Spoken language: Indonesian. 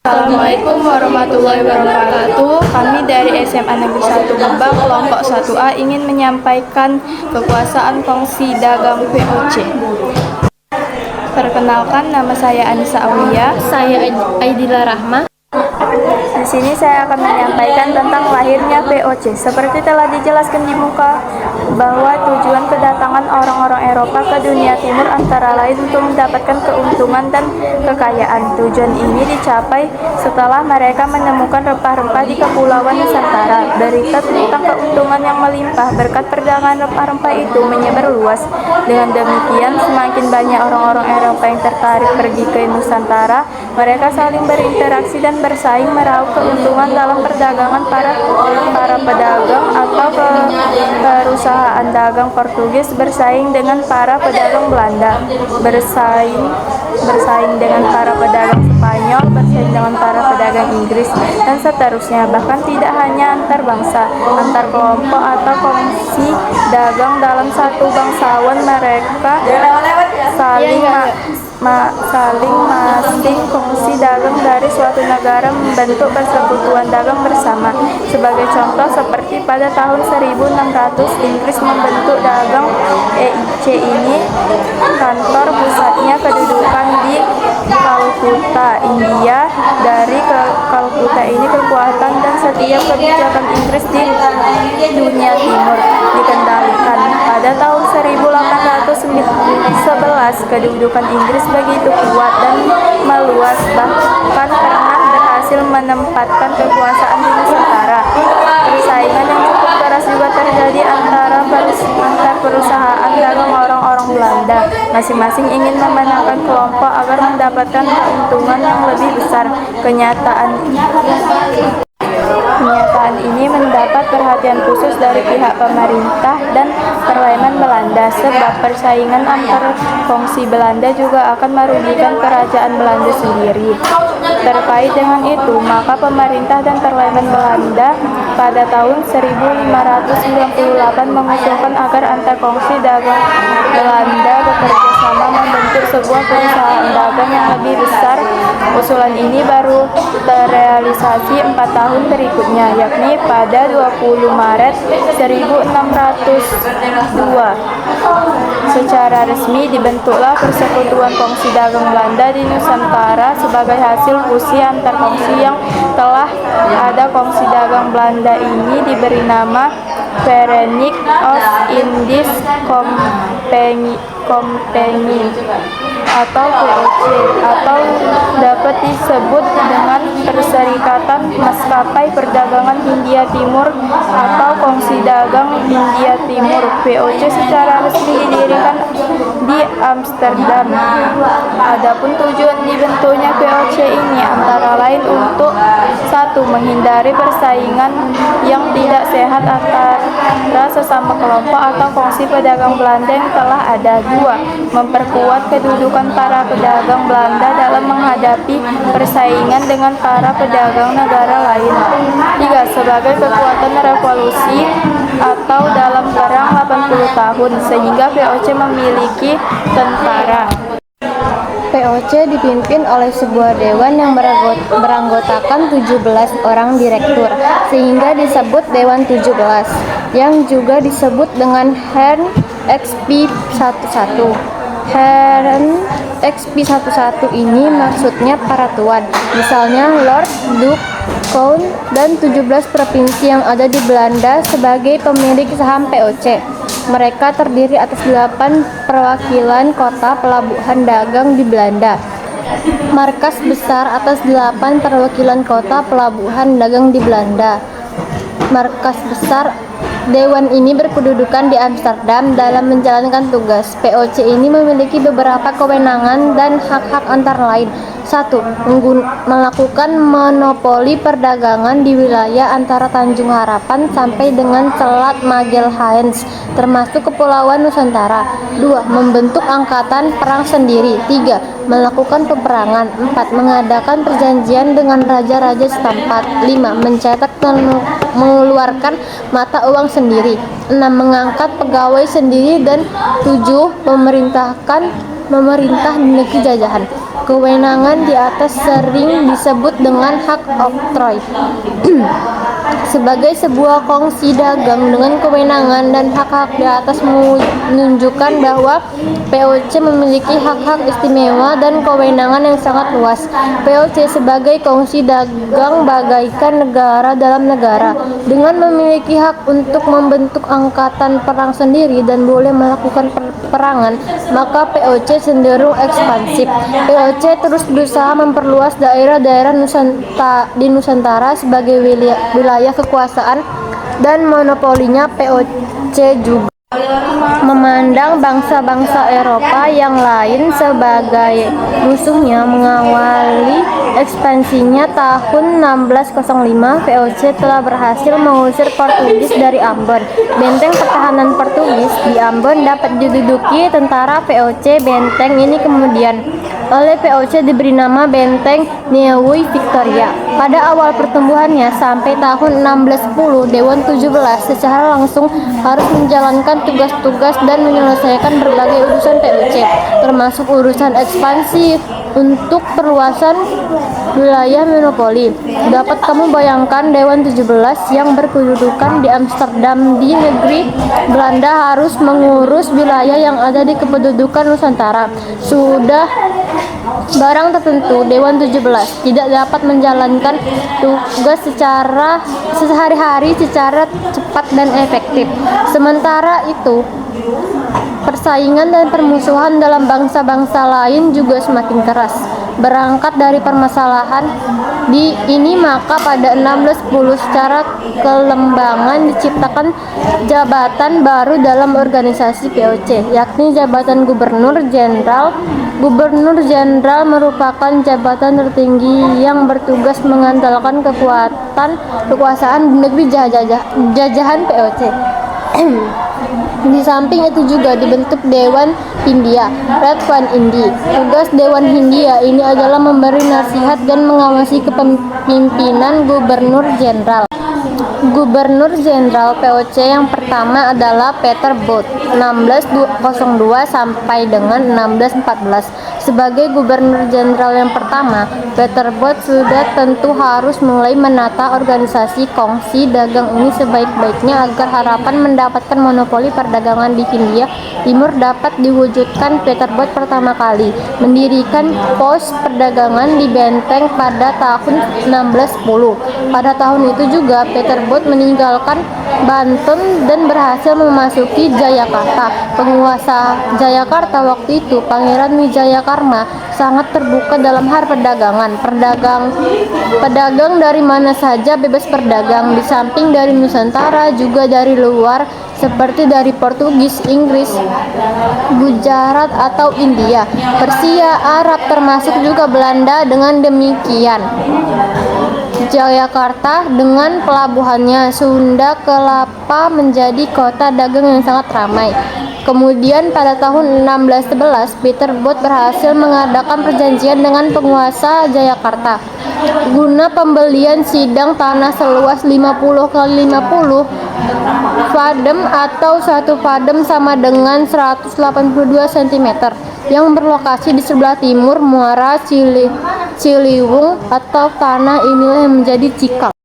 Assalamualaikum warahmatullahi wabarakatuh. Kami dari SMA Negeri 1 Gebang, kelompok 1A ingin menyampaikan kekuasaan kongsi dagang VOC. Perkenalkan, nama saya Anissa Aulia. Saya Aidila Rahma. Di sini saya akan menyampaikan tentang lahirnya VOC. Seperti telah dijelaskan di muka, bahwa tujuan kedatangan orang-orang Eropa ke dunia timur antara lain untuk mendapatkan keuntungan dan kekayaan. Tujuan ini dicapai setelah mereka menemukan rempah-rempah di Kepulauan Nusantara. Berita tentang keuntungan yang melimpah berkat perdagangan rempah-rempah itu menyebar luas. Dengan demikian, semakin banyak orang-orang Eropa yang tertarik pergi ke Nusantara. Mereka saling berinteraksi dan bersaing meraup keuntungan dalam perdagangan. Para pedagang atau perusahaan dagang Portugis bersaing dengan para pedagang Belanda, bersaing dengan para pedagang Spanyol, bersaing dengan para pedagang Inggris, dan seterusnya. Bahkan tidak hanya antar bangsa, antar kelompok atau kongsi dagang dalam satu bangsawan, mereka saling masing kongsi dagang dari suatu negara membentuk persekutuan dagang bersama. Sebagai contoh, seperti pada tahun 1600 Inggris membentuk dagang EIC ini. Kantor pusatnya kedudukan di Kalkuta, India. Dari Kalkuta ini kekuatan dan setiap kebijakan Inggris di dunia timur dikendalikan. Pada tahun 1811 kedudukan Inggris begitu kuat dan meluas, bahkan pernah berhasil menempatkan kekuasaan di Nusantara. Persaingan yang cukup keras juga terjadi antar perusahaan dagang orang-orang Belanda. Masing-masing ingin memenangkan kelompok agar mendapatkan keuntungan yang lebih besar. Kenyataan ini mendapat perhatian khusus dari pihak pemerintah dan Parlemen Belanda, sebab persaingan antar kongsi Belanda juga akan merugikan kerajaan Belanda sendiri. Terkait dengan itu, maka pemerintah dan Parlemen Belanda pada tahun 1598 mengusulkan agar antar kongsi dagang Belanda bekerja sama membentuk sebuah perusahaan dagang yang lebih besar. Usulan ini baru terrealisasi 4 tahun berikutnya, yakni pada 20 Maret 1602. Secara resmi dibentuklah Persekutuan Kongsi Dagang Belanda di Nusantara sebagai hasil fusi antar kongsi yang telah ada. Kongsi dagang Belanda ini diberi nama Vereniging Oost-Indisch Compagnie atau VOC, atau dapat disebut dengan Perserikatan Maskapai Perdagangan Hindia Timur atau Kongsi Dagang Hindia Timur. VOC secara resmi didirikan di Amsterdam. Adapun tujuan dibentuknya VOC ini antara lain untuk: 1. Menghindari persaingan yang tidak sehat antara sesama kelompok atau kongsi pedagang Belanda yang telah ada. 2. Memperkuat kedudukan para pedagang Belanda dalam menghadapi persaingan dengan para pedagang negara lain. 3. Sebagai kekuatan revolusi atau dalam perang 80 tahun, sehingga VOC memiliki tentara. VOC dipimpin oleh sebuah dewan yang beranggotakan 17 orang direktur, sehingga disebut Dewan 17, yang juga disebut dengan Hern XP11. Hern XP11 ini maksudnya para tuan, misalnya Lord, Duke, Count, dan 17 provinsi yang ada di Belanda sebagai pemilik saham VOC. Mereka terdiri atas 8 perwakilan kota pelabuhan dagang di Belanda. Markas besar atas 8 perwakilan kota pelabuhan dagang di Belanda. Markas besar Dewan ini berkedudukan di Amsterdam. Dalam menjalankan tugas, VOC ini memiliki beberapa kewenangan dan hak-hak antara lain: 1. Melakukan monopoli perdagangan di wilayah antara Tanjung Harapan sampai dengan Selat Magelhaens, termasuk Kepulauan Nusantara. 2. Membentuk angkatan perang sendiri. 3. Melakukan peperangan. 4. Mengadakan perjanjian dengan raja-raja setempat. 5. Mencetak dan mengeluarkan mata uang sendiri. 6. Mengangkat pegawai sendiri. Dan 7. Memerintah di negeri jajahan. Kewenangan di atas sering disebut dengan hak oktroy. Sebagai sebuah kongsi dagang dengan kewenangan dan hak-hak di atas menunjukkan bahwa POC memiliki hak-hak istimewa dan kewenangan yang sangat luas. POC sebagai kongsi dagang bagaikan negara dalam negara, dengan memiliki hak untuk membentuk angkatan perang sendiri dan boleh melakukan peperangan, maka POC cenderung ekspansif. POC terus berusaha memperluas daerah-daerah di Nusantara sebagai wilayah kekuasaan dan monopolinya. POC juga memandang bangsa-bangsa Eropa yang lain sebagai musuhnya. Mengawali ekspansinya tahun 1605, VOC telah berhasil mengusir Portugis dari Ambon. Benteng pertahanan Portugis di Ambon dapat diduduki tentara VOC. Benteng ini kemudian oleh VOC diberi nama Benteng Nieuwe Victoria. Pada awal pertumbuhannya sampai tahun 1610, Dewan 17 secara langsung harus menjalankan tugas-tugas dan menyelesaikan berbagai urusan POC, termasuk urusan ekspansi untuk perluasan wilayah monopoli. Dapat kamu bayangkan Dewan 17 yang berkedudukan di Amsterdam di negeri Belanda harus mengurus wilayah yang ada di kependudukan Nusantara. Sudah barang tertentu, Dewan 17 tidak dapat menjalankan tugas secara sehari-hari secara cepat dan efektif. Sementara itu, persaingan dan permusuhan dalam bangsa-bangsa lain juga semakin keras. Berangkat dari permasalahan ini, maka pada 1610 secara kelembangan diciptakan jabatan baru dalam organisasi POC, yakni jabatan Gubernur Jenderal. Gubernur Jenderal merupakan jabatan tertinggi yang bertugas mengandalkan kekuasaan di negeri jajahan POC. Di samping itu juga dibentuk Dewan Hindia, Redwan Indi. Tugas Dewan Hindia ini adalah memberi nasihat dan mengawasi kepemimpinan Gubernur Jenderal. Gubernur Jenderal POC yang pertama adalah Peter Both, 1602 sampai dengan 1614. Sebagai Gubernur Jenderal yang pertama, Peter Both sudah tentu harus mulai menata organisasi kongsi dagang ini sebaik-baiknya agar harapan mendapatkan monopoli perdagangan di Hindia Timur dapat diwujudkan. Peter Both pertama kali mendirikan pos perdagangan di Benteng pada tahun 1610. Pada tahun itu juga Peter Both meninggalkan Banten dan berhasil memasuki Jayakarta. Penguasa Jayakarta waktu itu, Pangeran Wijayakarma, sangat terbuka dalam hal perdagangan. Pedagang dari mana saja bebas berdagang, di samping dari Nusantara juga dari luar seperti dari Portugis, Inggris, Gujarat atau India, Persia, Arab, termasuk juga Belanda. Dengan demikian, Jayakarta dengan pelabuhannya Sunda Kelapa menjadi kota dagang yang sangat ramai. Kemudian pada tahun 1611, Peter Both berhasil mengadakan perjanjian dengan penguasa Jayakarta guna pembelian sidang tanah seluas 50 kali 50 fadem atau 1 fadem sama dengan 182 cm yang berlokasi di sebelah timur Muara Ciliwung atau tanah inilah yang menjadi cikal